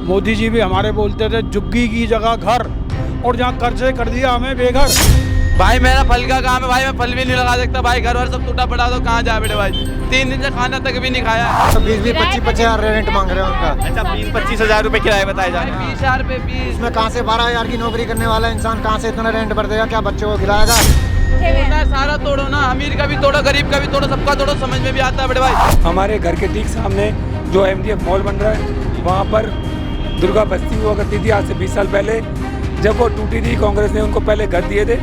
मोदी जी भी हमारे बोलते थे झुग्गी की जगह घर, और जहाँ कर्जे कर दिया हमें बेघर। भाई मेरा फल का काम है भाई, मैं फल भी नहीं लगा सकता भाई, घर वर सब टूटा पड़ा, तो कहाँ जाए बेटे भाई। 3 दिन से खाना तक भी नहीं खाया। 20-25 हजार रेंट मांग रहे हैं उनका। अच्छा 20-25 हजार रुपए किराए बताए जा रहे हैं। 20 हजार पे 20 इसमें कहाँ से 12 हजार की नौकरी करने वाला इंसान कहाँ से इतना रेंट भर देगा? क्या बच्चों को खिलाएगा? तोड़ना है सारा तोड़ो ना, अमीर का भी तोड़ो, गरीब का भी तोड़ो, सबका तोड़ो, समझ में भी आता है बड़े भाई। हमारे घर के ठीक सामने जो MDF मॉल बन रहा है, वहाँ पर दुर्गा बस्ती हुआ करती थी आज से 20 साल पहले। जब वो टूटी थी, कांग्रेस ने उनको पहले घर दिए थे,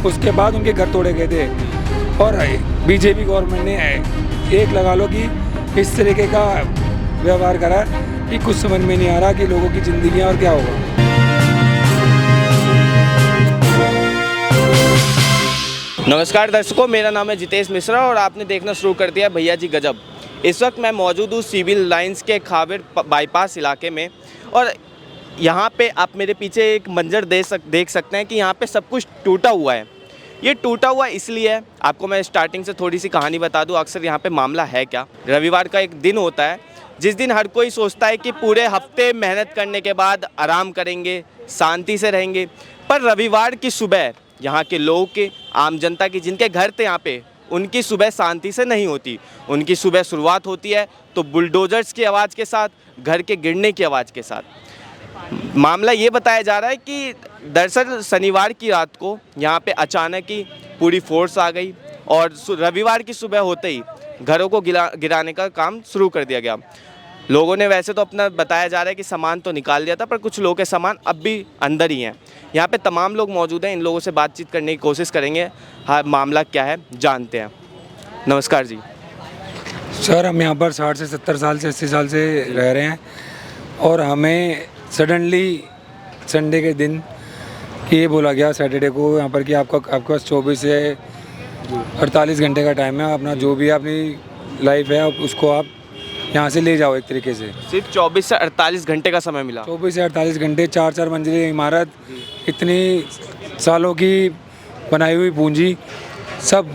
उसके बाद उनके घर तोड़े गए थे। और बीजेपी गवर्नमेंट ने एक लगा लो कि इस तरीके का व्यवहार करा है कि कुछ समझ में नहीं आ रहा कि लोगों की ज़िंदगी और क्या होगा। नमस्कार दर्शकों, मेरा नाम है जितेश मिश्रा और आपने देखना शुरू कर दिया भैया जी गजब। इस वक्त मैं मौजूद हूँ सिविल लाइंस के खाबिर बाईपास इलाके में, और यहाँ पे आप मेरे पीछे एक मंजर देख सकते हैं कि यहाँ पे सब कुछ टूटा हुआ है। ये टूटा हुआ इसलिए है, आपको मैं स्टार्टिंग से थोड़ी सी कहानी बता दूँ। अक्सर यहाँ पे मामला है क्या, रविवार का एक दिन होता है जिस दिन हर कोई सोचता है कि पूरे हफ्ते मेहनत करने के बाद आराम करेंगे, शांति से रहेंगे, पर रविवार की सुबह यहाँ के लोगों के, आम जनता की जिनके घर थे यहाँ पे, उनकी सुबह शांति से नहीं होती। उनकी सुबह शुरुआत होती है तो बुलडोजर्स की आवाज़ के साथ, घर के गिरने की आवाज़ के साथ। मामला ये बताया जा रहा है कि दरअसल शनिवार की रात को यहाँ पे अचानक ही पूरी फोर्स आ गई और रविवार की सुबह होते ही घरों को गिराने का काम शुरू कर दिया गया। लोगों ने वैसे तो अपना बताया जा रहा है कि सामान तो निकाल दिया था, पर कुछ लोगों के सामान अब भी अंदर ही हैं। यहाँ पे तमाम लोग मौजूद हैं, इन लोगों से बातचीत करने की कोशिश करेंगे। हाँ, मामला क्या है जानते हैं। नमस्कार जी। सर, हम यहाँ पर 60 से 70 साल से 80 साल से रह रहे हैं, और हमें सडनली संडे के दिन कि ये बोला गया सैटरडे को यहाँ पर कि आपके पास 24 से 48 घंटे का टाइम है, अपना जो भी अपनी लाइफ है उसको आप यहाँ से ले जाओ। एक तरीके से सिर्फ 24 से 48 घंटे का समय मिला। 24 से 48 घंटे, 4-4 मंजिली इमारत, इतनी सालों की बनाई हुई पूंजी, सब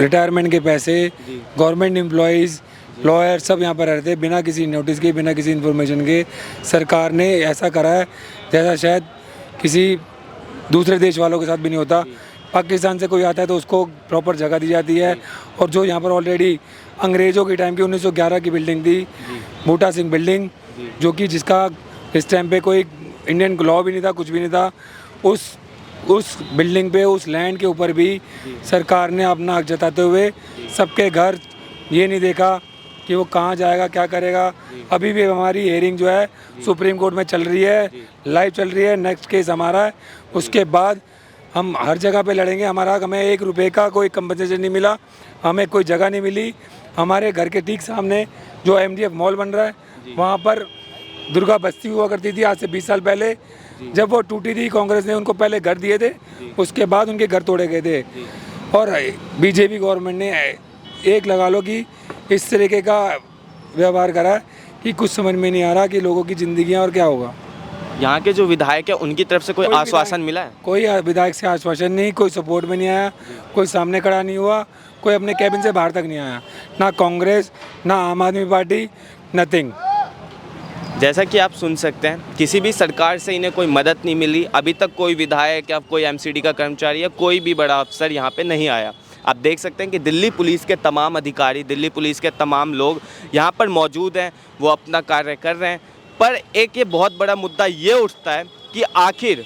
रिटायरमेंट के पैसे, गवर्नमेंट एम्प्लॉयज़, लॉयर सब यहाँ पर रहते हैं बिना किसी नोटिस के, बिना किसी इन्फॉर्मेशन के। सरकार ने ऐसा करा है जैसा शायद किसी दूसरे देश वालों के साथ भी नहीं होता। पाकिस्तान से कोई आता है तो उसको प्रॉपर जगह दी जाती है, और जो यहाँ पर ऑलरेडी अंग्रेज़ों के टाइम की 1911 की बिल्डिंग थी, बूटा सिंह बिल्डिंग, जो कि जिसका इस टाइम पे कोई इंडियन लॉ भी नहीं था, कुछ भी नहीं था, उस बिल्डिंग पे, उस लैंड के ऊपर भी सरकार ने अपना हक जताते हुए सबके घर ये नहीं देखा कि वो कहाँ जाएगा, क्या करेगा। अभी भी हमारी हियरिंग जो है सुप्रीम कोर्ट में चल रही है, लाइव चल रही है, नेक्स्ट केस हमारा है। उसके बाद हम हर जगह पे लड़ेंगे। हमारा हमें 1 रुपये का कोई कंपनसेशन नहीं मिला, हमें कोई जगह नहीं मिली। हमारे घर के ठीक सामने जो MDF मॉल बन रहा है, वहाँ पर दुर्गा बस्ती हुआ करती थी आज से 20 साल पहले। जब वो टूटी थी, कांग्रेस ने उनको पहले घर दिए थे, उसके बाद उनके घर तोड़े गए थे। और बीजेपी गवर्नमेंट ने एक लगा लो कि इस तरीके का व्यवहार करा है कि कुछ समझ में नहीं आ रहा कि लोगों की ज़िंदगी और क्या होगा। यहाँ के जो विधायक है उनकी तरफ से कोई आश्वासन मिला है? कोई विधायक से आश्वासन नहीं, कोई सपोर्ट में नहीं आया, कोई सामने खड़ा नहीं हुआ, कोई अपने कैबिन से बाहर तक नहीं आया, ना कांग्रेस, ना आम आदमी पार्टी, नथिंग। जैसा कि आप सुन सकते हैं, किसी भी सरकार से इन्हें कोई मदद नहीं मिली। अभी तक कोई विधायक या कोई MCD का कर्मचारी या कोई भी बड़ा अफसर यहाँ पे नहीं आया। आप देख सकते हैं कि दिल्ली पुलिस के तमाम अधिकारी, दिल्ली पुलिस के तमाम लोग यहाँ पर मौजूद हैं, वो अपना कार्य कर रहे हैं। पर एक ये बहुत बड़ा मुद्दा ये उठता है कि आखिर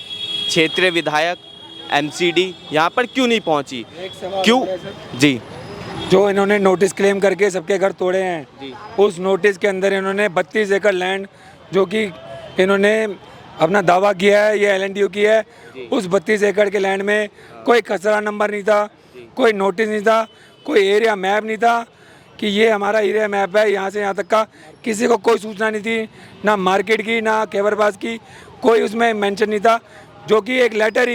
क्षेत्रीय विधायक, MCD यहाँ पर क्यों नहीं पहुँची, क्यों? जी, जो इन्होंने नोटिस क्लेम करके सबके घर तोड़े हैं, उस नोटिस के अंदर इन्होंने 32 एकड़ लैंड, जो कि इन्होंने अपना दावा किया है, ये LNTU की है, उस 32 एकड़ के लैंड में कोई खसरा नंबर नहीं था, कोई नोटिस नहीं था, कोई एरिया मैप नहीं था कि ये हमारा एरिया मैप है, यहाँ से यहाँ तक का किसी को कोई सूचना नहीं थी, ना मार्केट की, ना केबर पास की, कोई उसमें मेंशन नहीं था। जो कि एक लेटर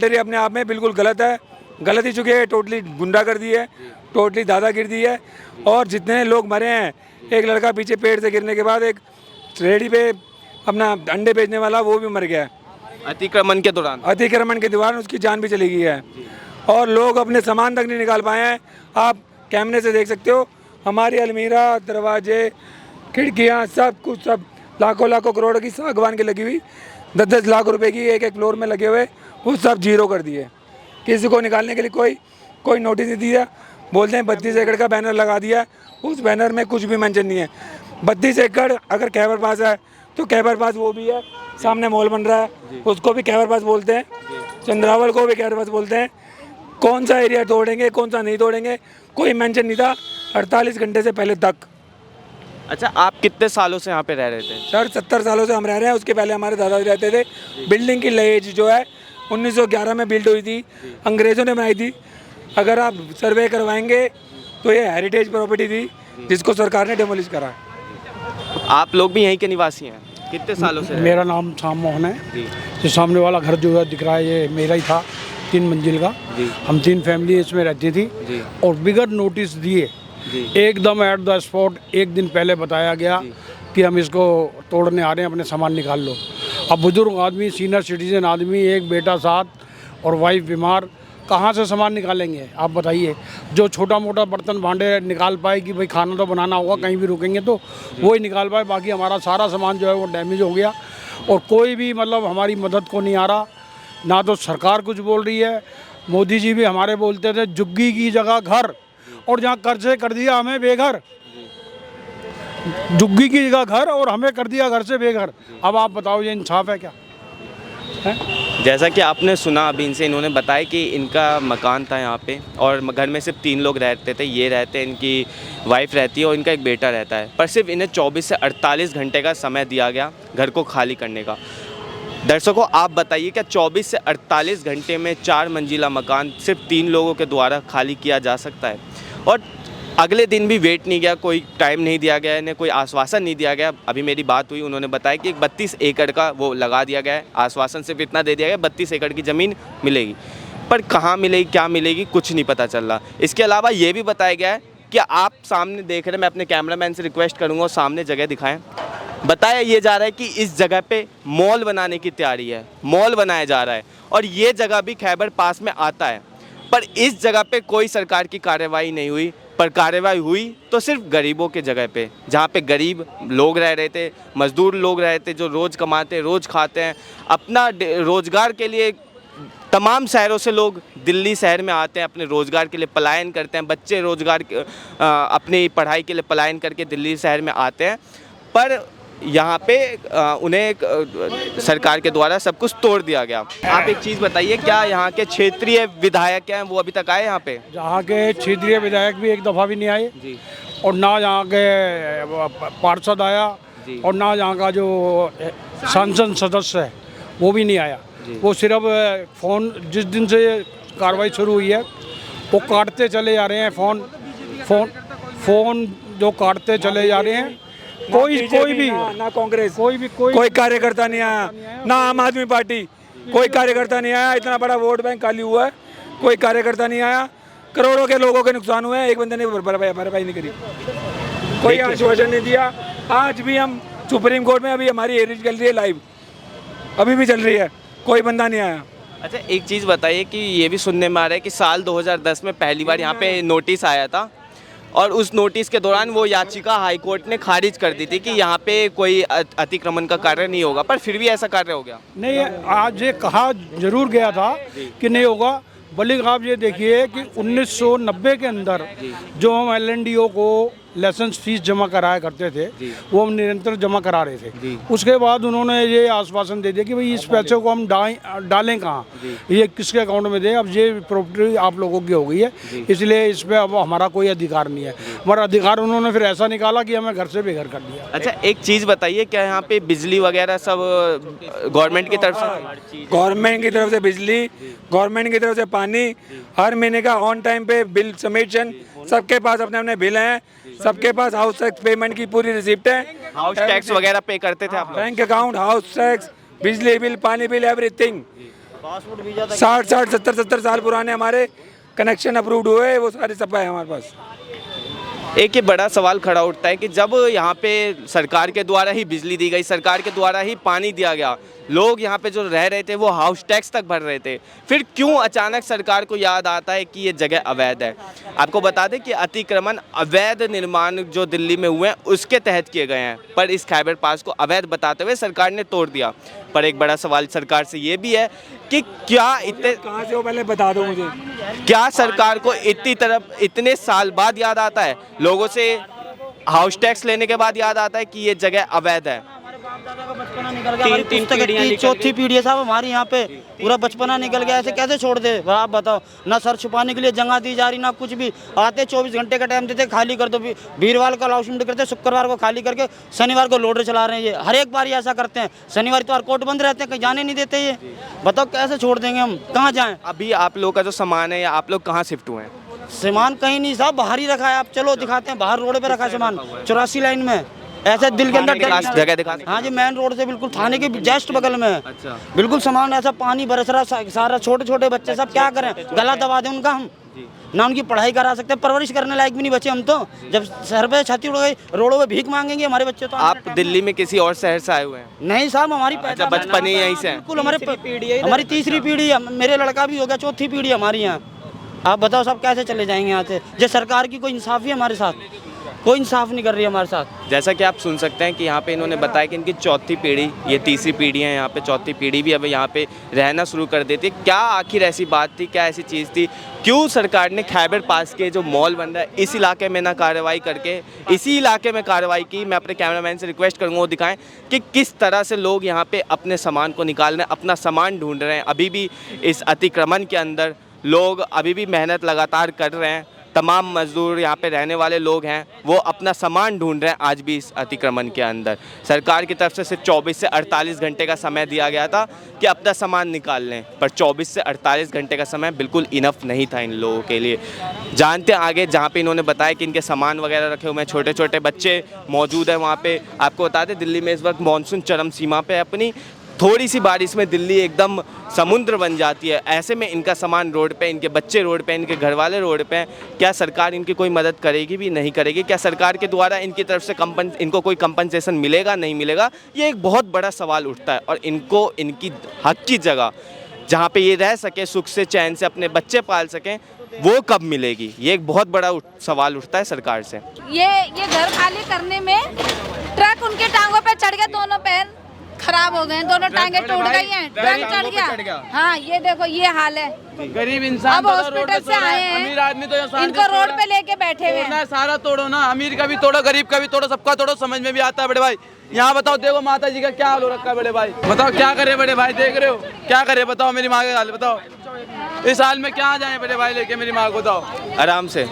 ही अपने आप में बिल्कुल गलत है, गलत ही चुकी है, टोटली गुंडागर्दी है, टोटली दादागिरी है। और जितने लोग मरे हैं, एक लड़का पीछे पेड़ से गिरने के बाद एक रेडी पे अपना अंडे बेचने वाला, वो भी मर गया है अतिक्रमण के दौरान उसकी जान भी चली गई है। और लोग अपने सामान तक नहीं निकाल पाए हैं। आप कैमरे से देख सकते हो, हमारी अलमीरा, दरवाजे, खिड़कियां, सब कुछ सब लाखों लाखों करोड़ की सागवान की लगी हुई 10-10 लाख रुपए की एक फ्लोर में लगे हुए, वो सब जीरो कर दिए। किसी को निकालने के लिए कोई नोटिस नहीं दिया। बोलते हैं 32 एकड़ का बैनर लगा दिया, उस बैनर में कुछ भी मेंशन नहीं है। 32 एकड़ अगर खैबर पास है तो खैबर पास वो भी है, सामने मॉल बन रहा है, उसको भी खैबर पास बोलते हैं, चंद्रावल को भी खैबर पास बोलते हैं। कौन सा एरिया तोड़ेंगे, कौन सा नहीं तोड़ेंगे, कोई मेंशन नहीं था 48 घंटे से पहले तक। अच्छा, आप कितने सालों से यहाँ पे रह रहे थे? सर 70 सालों से हम रह रहे हैं, उसके पहले हमारे दादाजी रहते थे। बिल्डिंग की एज जो है 1911 में बिल्ड हुई थी, अंग्रेज़ों ने बनाई थी। अगर आप सर्वे करवाएंगे तो ये हेरिटेज प्रॉपर्टी थी जिसको सरकार ने डेमोलिश करा। आप लोग भी यहीं के निवासी हैं? कितने सालों से? मेरा नाम श्याम मोहन है जी जो सामने वाला घर जो है दिख रहा है ये मेरा ही था, 3 मंजिल का। जी हम 3 फैमिली इसमें रहती थी जी और बिगर नोटिस दिए जी एकदम एट द स्पॉट एक दिन पहले बताया गया कि हम इसको तोड़ने आ रहे हैं, अपने सामान निकाल लो। अब बुजुर्ग आदमी, सीनियर सिटीजन आदमी, एक बेटा साथ और वाइफ बीमार, कहाँ से सामान निकालेंगे आप बताइए। जो छोटा मोटा बर्तन भांडे निकाल पाए कि भाई खाना तो बनाना होगा, कहीं भी रुकेंगे तो वही निकाल पाए, बाकी हमारा सारा सामान जो है वो डैमेज हो गया। और कोई भी मतलब हमारी मदद को नहीं आ रहा, ना तो सरकार कुछ बोल रही है। मोदी जी भी हमारे बोलते थे झुग्गी की जगह घर, और जहाँ कर्जे कर दिया हमें बेघर। झुग्गी की जगह घर और हमें कर दिया घर से बेघर। अब आप बताओ ये इंसाफ है क्या? जैसा कि आपने सुना अभी इनसे, इन्होंने बताया कि इनका मकान था यहाँ पे और घर में सिर्फ 3 लोग रहते थे। ये रहते हैं, इनकी वाइफ रहती है और इनका एक बेटा रहता है, पर सिर्फ इन्हें 24 से 48 घंटे का समय दिया गया घर को खाली करने का। दर्शकों, आप बताइए क्या 24 से 48 घंटे में 4 मंजिला मकान सिर्फ 3 लोगों के द्वारा खाली किया जा सकता है? और अगले दिन भी वेट नहीं गया, कोई टाइम नहीं दिया गया, इन्हें कोई आश्वासन नहीं दिया गया। अभी मेरी बात हुई, उन्होंने बताया कि 32 एकड़ का वो लगा दिया गया है, आश्वासन सिर्फ इतना दे दिया गया 32 एकड़ की ज़मीन मिलेगी, पर कहाँ मिलेगी, क्या मिलेगी, कुछ नहीं पता चल रहा। इसके अलावा ये भी बताया गया है कि आप सामने देख रहे हैं, मैं अपने कैमरामैन से रिक्वेस्ट करूँगा सामने जगह दिखाएँ। बताया ये जा रहा है कि इस जगह पे मॉल बनाने की तैयारी है, मॉल बनाया जा रहा है और ये जगह भी खैबर पास में आता है, पर इस जगह पे कोई सरकार की कार्रवाई नहीं हुई। पर कार्रवाई हुई तो सिर्फ गरीबों के जगह पे, जहाँ पे गरीब लोग रह रहे थे, मज़दूर लोग रह रहे थे, जो रोज़ कमाते, रोज़ खाते हैं, अपना रोज़गार के लिए तमाम शहरों से लोग दिल्ली शहर में आते हैं, अपने रोज़गार के लिए पलायन करते हैं। बच्चे रोज़गार अपनी पढ़ाई के लिए पलायन करके दिल्ली शहर में आते हैं, पर यहाँ पे उन्हें सरकार के द्वारा सब कुछ तोड़ दिया गया। आप एक चीज़ बताइए, क्या यहाँ के क्षेत्रीय विधायक हैं वो अभी तक आए यहाँ पे? यहाँ के क्षेत्रीय विधायक भी एक दफ़ा भी नहीं आए जी और ना यहाँ के पार्षद आया जी और ना यहाँ का जो संसद सदस्य है वो भी नहीं आया। वो सिर्फ फ़ोन, जिस दिन से कार्रवाई शुरू हुई है वो काटते चले जा रहे हैं, फ़ोन जो काटते चले जा रहे हैं। कोई भी ना कांग्रेस, कोई कार्यकर्ता नहीं आया, ना आम आदमी पार्टी, कोई कार्यकर्ता नहीं आया। इतना बड़ा वोट बैंक खाली हुआ है, कोई कार्यकर्ता नहीं आया। करोड़ों के लोगों के नुकसान हुए हैं, एक बंदे ने भरपाई नहीं करी, कोई आश्वासन नहीं दिया। आज भी हम सुप्रीम कोर्ट में, अभी हमारी हेयरिंग चल रही है लाइव, अभी भी चल रही है, कोई बंदा नहीं आया। अच्छा, एक चीज़ बताइए कि ये भी सुनने में आ रहा है कि साल 2010 में पहली बार यहाँ पे नोटिस आया था और उस नोटिस के दौरान वो याचिका हाई कोर्ट ने खारिज कर दी थी कि यहाँ पे कोई अतिक्रमण का कार्य नहीं होगा, पर फिर भी ऐसा कार्य हो गया। नहीं, आज ये कहा जरूर गया था कि नहीं होगा, बल्कि आप ये देखिए कि 1990 के अंदर जो हम LNDO को लाइसेंस फीस जमा कराया करते थे वो हम निरंतर जमा करा रहे थे। उसके बाद उन्होंने ये आश्वासन दे दिया कि भाई इस पैसे को हम डालें कहाँ, ये किसके अकाउंट में दें। अब ये प्रॉपर्टी आप लोगों की हो गई है, इसलिए इस पर अब हमारा कोई अधिकार नहीं है। हमारा अधिकार उन्होंने फिर ऐसा निकाला कि हमें घर से बेघर कर दिया। अच्छा, एक चीज़ बताइए, क्या यहाँ पे बिजली वगैरह सब गवर्नमेंट की तरफ से? गवर्नमेंट की तरफ से बिजली, गवर्नमेंट की तरफ से पानी, हर महीने का ऑन टाइम पे बिल सबमिशन, सबके पास अपने अपने बिल हैं, सबके पास हाउस टैक्स पेमेंट की पूरी रिसिप्ट है। हाउस टैक्स वगैरह पे करते थे आप लोग? बैंक अकाउंट, हाउस टैक्स, बिजली बिल, पानी बिल, एवरीथिंग। 60-70 साल पुराने हमारे कनेक्शन अप्रूव्ड हुए, वो सारे सब है हमारे पास। एक ये बड़ा सवाल खड़ा उठता है कि जब यहाँ पे सरकार के द्वारा ही बिजली दी गई, सरकार के द्वारा ही पानी दिया गया, लोग यहाँ पे जो रह रहे थे वो हाउस टैक्स तक भर रहे थे, फिर क्यों अचानक सरकार को याद आता है कि ये जगह अवैध है? आपको बता दें कि अतिक्रमण, अवैध निर्माण जो दिल्ली में हुए हैं उसके तहत किए गए हैं, पर इस खैबर पास को अवैध बताते हुए सरकार ने तोड़ दिया। पर एक बड़ा सवाल सरकार से ये भी है कि क्या इतने कहाँ से हो पहले बता दो मुझे। क्या सरकार को इतने साल बाद याद आता है, लोगों से हाउस टैक्स लेने के बाद याद आता है कि ये जगह अवैध है? बचपना निकल गया, हमारी पुस्तक की चौथी पीढ़ी है साहब हमारी यहाँ पे, पूरा बचपना निकल गया, ऐसे कैसे छोड़ दे? आप बताओ, ना सर छुपाने के लिए जगह दी जा रही, ना कुछ भी। आते 24 घंटे का टाइम देते, खाली कर दो, वीरवार को अलाउंसमेंट करते, शुक्रवार को खाली करके शनिवार को लोडर चला रहे हैं। ये हर एक बार ऐसा करते हैं, शनिवार इतवार कोर्ट बंद रहते हैं, कहीं जाने नहीं देते। ये बताओ कैसे छोड़ देंगे हम, कहाँ जाएँ? अभी आप लोग का जो सामान है, या आप लोग कहाँ शिफ्ट हुए हैं? सामान कहीं नहीं साहब, बाहर ही रखा है। आप चलो दिखाते हैं, बाहर रोड पे रखा है सामान, 84 लाइन में, ऐसे दिल के अंदर जगह दिखा। हाँ जी, मेन रोड से बिल्कुल थाने के जस्ट बगल में है। अच्छा। बिल्कुल सामान ऐसा पानी बरस रहा, सारा छोटे छोटे बच्चे सब क्या करें, गला दबा दें उनका हम, ना उनकी पढ़ाई करा सकते, परवरिश करने लायक भी नहीं बचे हम तो। जब सर पे छाती उड़ गई, रोडों पे भीख मांगेंगे हमारे बच्चे तो। आप दिल्ली में किसी और शहर से आए हुए हैं? नहीं साहब, हमारी बचपन ही यहीं से है? बिल्कुल, हमारी तीसरी पीढ़ी है, मेरे लड़का भी हो गया, चौथी पीढ़ी हमारी यहाँ। आप बताओ साहब कैसे चले जाएंगे यहाँ से? जो सरकार की कोई इंसाफी हमारे साथ, कोई इंसाफ नहीं कर रही है हमारे साथ। जैसा कि आप सुन सकते हैं कि यहाँ पे इन्होंने बताया कि इनकी चौथी पीढ़ी, ये तीसरी पीढ़ी है यहाँ पे, चौथी पीढ़ी भी अब यहाँ पे रहना शुरू कर देती है। क्या आखिर ऐसी बात थी, क्या ऐसी चीज़ थी, क्यों सरकार ने खैबर पास के जो मॉल बन रहा है इस इलाके में ना कार्रवाई करके इसी इलाके में कार्रवाई की? मैं अपने कैमरामैन से रिक्वेस्ट करूँगा वो दिखाएं कि किस तरह से लोग यहाँ पे अपने सामान को निकाल रहे हैं, अपना सामान ढूंढ रहे हैं। अभी भी इस अतिक्रमण के अंदर लोग अभी भी मेहनत लगातार कर रहे हैं। तमाम मजदूर यहाँ पे रहने वाले लोग हैं, वो अपना सामान ढूंढ रहे हैं आज भी इस अतिक्रमण के अंदर। सरकार की तरफ से सिर्फ 24 से 48 घंटे का समय दिया गया था कि अपना सामान निकाल लें, पर 24 से 48 घंटे का समय बिल्कुल इनफ नहीं था इन लोगों के लिए। जानते हैं आगे, जहाँ पे इन्होंने बताया कि इनके सामान वगैरह रखे हुए हैं, छोटे छोटे बच्चे मौजूद हैं वहाँ पे। आपको बता दें दिल्ली में इस वक्त मानसून चरम सीमा पे अपनी, थोड़ी सी बारिश में दिल्ली एकदम समुद्र बन जाती है। ऐसे में इनका सामान रोड पे, इनके बच्चे रोड पे, इनके घर वाले रोड पे हैं। क्या सरकार इनकी कोई मदद करेगी भी नहीं करेगी? क्या सरकार के द्वारा इनकी तरफ से इनको कोई कंपनसेशन मिलेगा नहीं मिलेगा? ये एक बहुत बड़ा सवाल उठता है। और इनको इनकी हक की जगह जहाँ पे ये रह सके, सुख से चैन से अपने बच्चे पाल सकें, वो कब मिलेगी? ये एक बहुत बड़ा सवाल उठता है सरकार से। ये घर खाली करने में ट्रक उनके टांगों पे चढ़ गए, दोनों पैर खराब हो गए, दोनों टांगे टूट गई हैं, ट्रक चढ़ गया। हाँ, ये देखो ये हाल है। गरीब इंसान अब हॉस्पिटल से आए हैं, अमीर आदमी तो इनको रोड पे लेके बैठे हुए हैं। सारा तोड़ो ना, अमीर का भी तोड़ो, गरीब का भी तोड़ो, सबका तोड़ो, समझ में भी आता है बड़े भाई। यहाँ बताओ, देखो माता जी का क्या हाल हो रखा है बड़े भाई, बताओ क्या करे बड़े भाई, देख रहे हो क्या करे? बताओ मेरी माँ का हाल बताओ, इस हाल में क्या जाए बड़े भाई लेके मेरी माँ को? बताओ आराम से।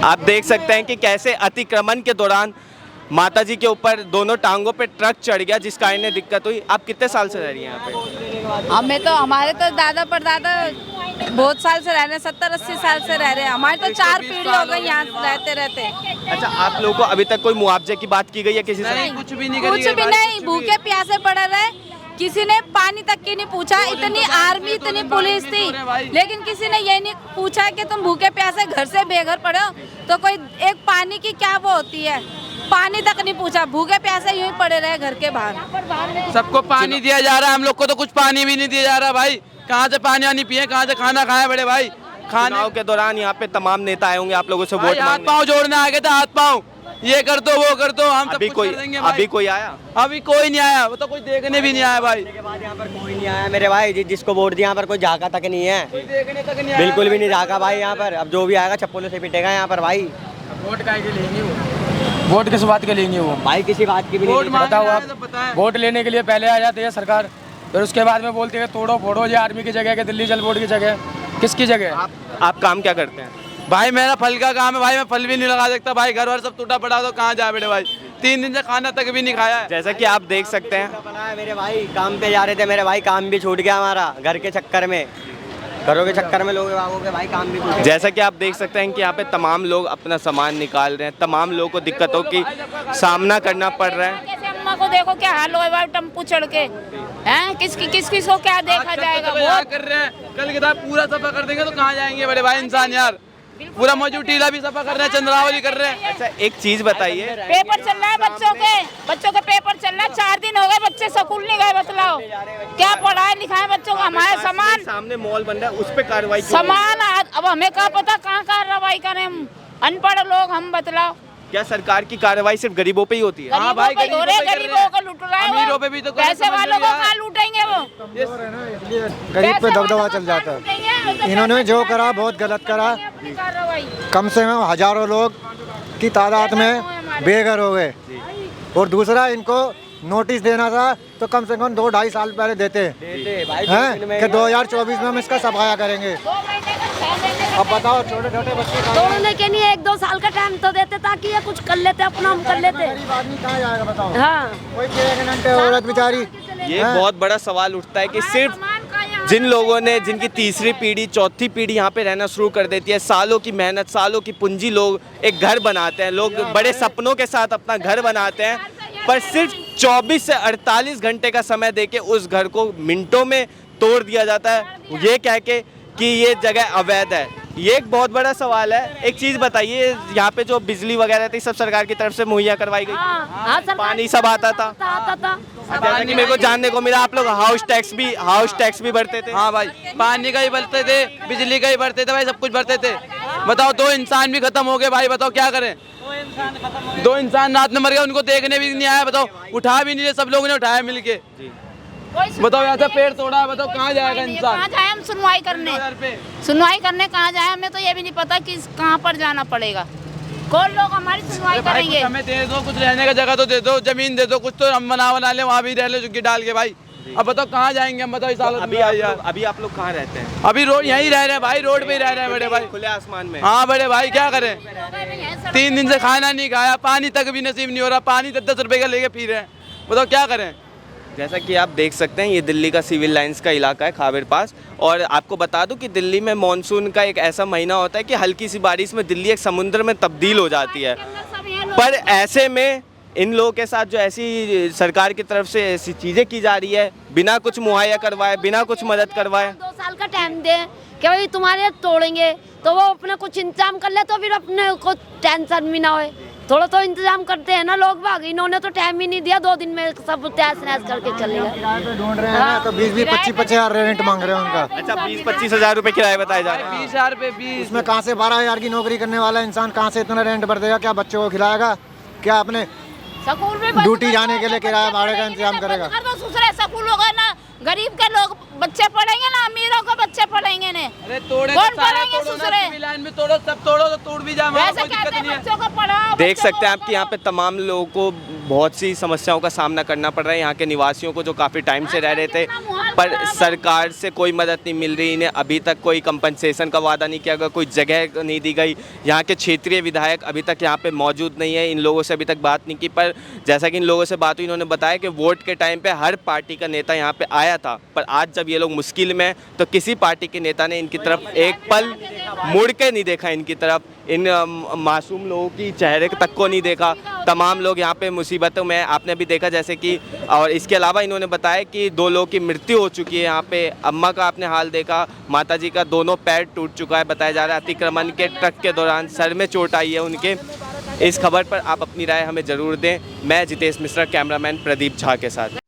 आप देख सकते हैं कि कैसे अतिक्रमण के दौरान माता जी के ऊपर दोनों टांगों पे ट्रक चढ़ गया, जिस कारण दिक्कत हुई। आप कितने साल से रह रही हैं यहाँ पे? हमें तो, हमारे तो दादा परदादा बहुत साल से रह रहे हैं, 70-80 साल से रह रहे हैं। हमारे तो 4 पीढ़ी हो गई यहाँ रहते रहते। अच्छा, आप लोगों को अभी तक कोई मुआवजे की बात की गई है किसी से? नहीं, कुछ भी नहीं, कुछ भी नहीं, भूखे प्यासे पड़े रहे, किसी ने पानी तक की नहीं पूछा। इतनी आर्मी, इतनी पुलिस थी, लेकिन किसी ने ये नहीं पूछा कि तुम भूखे प्यासे घर से बेघर पड़े हो तो कोई एक पानी की क्या वो होती है, पानी तक नहीं पूछा, भूखे प्यासे यूं ही पड़े रहे घर के बाहर। सबको पानी दिया जा रहा है, हम लोग को तो कुछ पानी भी नहीं दिया जा रहा भाई। कहाँ से पानी आनी पिए, कहाँ से खाना खाए बड़े भाई? चुनाव के दौरान यहाँ पे तमाम नेता आए होंगे आप लोगों से वोट हाथ पाँव जोड़ने आ गए थे, हाथ पाँव ये कर दो वो कर दो, हम अभी कोई आया? अभी कोई नहीं आया, वो तो कोई देखने भी नहीं आया भाई। यहाँ पर कोई नहीं आया मेरे भाई, जिसको वोट दिया यहाँ पर कोई झाका तक नहीं है, कोई देखने तक नहीं आया, बिल्कुल भी नहीं झाका भाई यहाँ पर। अब जो भी आएगा चप्पलों से पिटेगा यहाँ पर भाई। वोट का के लेंगे वो, वोट किस बात के लेंगे वो भाई? किसी बात की भी नहीं। बताओ आप, वोट लेने के लिए पहले आ जाते हैं सरकार, फिर उसके बाद में बोलते हैं तोड़ो फोड़ो, ये आर्मी की जगह के दिल्ली जल बोर्ड की जगह, किसकी जगह? आप काम क्या करते हैं? भाई मेरा फल का काम है भाई, मैं फल भी नहीं लगा सकता भाई, घर वार सब टूटा पड़ा, तो कहाँ जाए बड़े भाई? 3 दिन से खाना तक भी नहीं खाया है। जैसा कि आप देख सकते हैं, बना है मेरे भाई, काम पे जा रहे थे मेरे भाई, काम भी छूट गया हमारा घर के चक्कर में, घरों के चक्कर में लोग के भाई काम भी छूट। जैसा कि आप देख सकते हैं कि यहाँ पे तमाम लोग अपना सामान निकाल रहे हैं, तमाम लोगों को दिक्कतों की सामना करना पड़ रहा है। जैसे अम्मा को देखो क्या हाल हुआ है टेम्पू चढ़ के, हैं किस को क्या देखा जाएगा? कर रहे हैं, कल के बाद पूरा सफर कर देंगे तो कहाँ जाएंगे बड़े भाई इंसान यार? पूरा मौजूद टीला भी सफा कर रहे हैं, चंद्रावली कर रहे हैं। अच्छा एक चीज़ बताइए, पेपर चल रहा है बच्चों के पेपर चल रहा है, 4 दिन हो गए बच्चे स्कूल नहीं गए। बतलाओ क्या पढ़ाए लिखाए बच्चों को? हमारे सामान सामने मॉल बन रहा है, उस पे कार्रवाई क्यों सामान अब हमें क्या पता कहाँ कार्रवाई करें? हम अनपढ़ लोग, हम बतलाओ। क्या सरकार की कार्रवाई सिर्फ गरीबों पे ही होती है? हाँ भाई, गरीबों को लूट रहा है, अमीरों पे भी तो पैसे वालों को कहाँ लूटेंगे वो? गरीब पे दबदबा चल जाता है। इन्होंने जो करा बहुत गलत करा। कम से कम हजारों लोग की तादाद में बेघर हो गए। और दूसरा, इनको नोटिस देना था तो कम से कम 2-2.5 साल पहले देते हैं कि 2024 में हम इसका सफाया करेंगे। अब बताओ, छोटे छोटे बच्चे तोड़ने के लिए 1-2 साल का टाइम तो देते ताकि ये कुछ कर लेते, अपना हम कर लेते। गरीब आदमी कहाँ जाएगा बताओ? हाँ, कोई प्रेग्नेंट औरत बेचारी। ये बहुत बड़ा सवाल उठता है कि सिर्फ जिन लोगों ने, जिनकी तीसरी पीढ़ी चौथी पीढ़ी यहाँ पे रहना शुरू कर देती है, सालों की मेहनत सालों की पूंजी, लोग एक घर बनाते हैं, लोग बड़े सपनों के साथ अपना घर बनाते हैं, पर सिर्फ 24 से 48 घंटे का समय देके उस घर को मिनटों में तोड़ दिया जाता है, ये कह के कि ये जगह अवैध है। ये एक बहुत बड़ा सवाल है। एक चीज़ बताइए, यहाँ पे जो बिजली वगैरह थी सब सरकार की तरफ से मुहैया करवाई गई? पानी सब आता था? जैसा कि मेरे को जानने को मिला आप लोग हाउस टैक्स भी भरते थे? हाँ भाई, पानी का ही भरते थे, बिजली का ही भरते थे भाई, सब कुछ भरते थे। बताओ 2 इंसान भी खत्म हो गए भाई, बताओ क्या करें? 2 इंसान रात में मर गए, उनको देखने भी नहीं आया। बताओ उठा भी नहीं रहे, सब लोगों ने उठाया मिलके। बताओ ऐसा पेड़ तोड़ा, बताओ कहाँ जाएगा इंसान? कहाँ जाए हम सुनवाई करने कहाँ जाए? हमें तो ये भी नहीं पता कि कहाँ पर जाना पड़ेगा। कौन लोग हमारी सुनवाई करेंगे? हमें दे दो, कुछ रहने का जगह तो दे दो, जमीन दे दो, कुछ तो हम बना ले, वहाँ भी रह ले झुग्गी डाल के भाई। अब बताओ कहाँ जाएंगे हम? बताओ इस हालत में। अभी आप लोग कहाँ रहते हैं? अभी रोड यहीं रह रहे हैं भाई, रोड पे ही रह रहे हैं बड़े भाई, खुले आसमान में। हाँ बड़े भाई, क्या करें? 3 दिन से खाना नहीं खाया, पानी तक भी नसीब नहीं हो रहा, पानी 10-10 रुपए का लेके पी रहे हैं। बताओ क्या करें? जैसा कि आप देख सकते हैं, ये दिल्ली का सिविल लाइंस का इलाका है, खावेर पास। और आपको बता दूं कि दिल्ली में मॉनसून का एक ऐसा महीना होता है कि हल्की सी बारिश में दिल्ली एक समुद्र में तब्दील हो जाती है। पर ऐसे में इन लोगों के साथ जो ऐसी सरकार की तरफ से ऐसी चीज़ें की जा रही है, बिना कुछ मुहैया करवाए, बिना कुछ मदद करवाए। 2 साल का टाइम दे कि भाई तुम्हारे तोड़ेंगे तो वो अपने कुछ इंतजाम कर ले, तो फिर अपने को टेंशन भी ना हो। थोड़ा तो इंतजाम करते हैं ना लोग बाग। इन्होंने तो टाइम ही नहीं दिया, 2 दिन में सब तहस नहस करके चले गए। किराए पे ढूंढ रहे हैं तो 20-25 हजार रेंट मांग रहे हैं उनका। अच्छा, 20-25 हज़ार रुपये किराया बताया जा रहा है। 20,000 रुपये 20। उसमें कहाँ से 12 हजार की नौकरी करने वाला इंसान कहाँ से इतना रेंट भर देगा? क्या बच्चों को खिलाएगा? क्या अपने स्कूल में ड्यूटी जाने के लिए किराया भाड़े का इंतजाम करेगा? स्कूल होगा ना, गरीब के लोग बच्चे पढ़ेंगे ना, अमीरों के बच्चे पढ़ेंगे ने। अरे तोड़े कौन तो सारा पढ़ेंगे तोड़ो ना, सुसरे? सिविल लाइन में तोड़ो, सब तोड़ो तो टूट भी जाए, कोई वैसे दिक्कत कहते नहीं हैं है। बच्चों को पढ़ाओ। देख बच्चों सकते हैं को आप कि यहाँ पे तमाम लोगों को बहुत सी समस्याओं का सामना करना पड़ रहा है, यहाँ के निवासियों को जो काफ़ी टाइम से रह रहे थे, पर सरकार से कोई मदद नहीं मिल रही। इन्हें अभी तक कोई कंपनसेशन का वादा नहीं किया गया, कोई जगह नहीं दी गई। यहाँ के क्षेत्रीय विधायक अभी तक यहाँ पे मौजूद नहीं है, इन लोगों से अभी तक बात नहीं की। पर जैसा कि इन लोगों से बात हुई, इन्होंने बताया कि वोट के टाइम पे हर पार्टी का नेता यहाँ पे आया था, पर आज जब ये लोग मुश्किल में, तो किसी पार्टी के नेता ने इनकी तरफ एक पल मुड़ के नहीं देखा, इनकी तरफ, इन मासूम लोगों की चेहरे तक को नहीं देखा। तमाम लोग यहाँ पे मुसीबतों में, आपने भी देखा जैसे कि। और इसके अलावा इन्होंने बताया कि 2 लोगों की मृत्यु हो चुकी है यहाँ पे। अम्मा का आपने हाल देखा, माताजी का दोनों पैर टूट चुका है, बताया जा रहा है अतिक्रमण के ट्रक के दौरान सर में चोट आई है उनके। इस खबर पर आप अपनी राय हमें ज़रूर दें। मैं जितेश मिश्रा, कैमरामैन प्रदीप झा के साथ।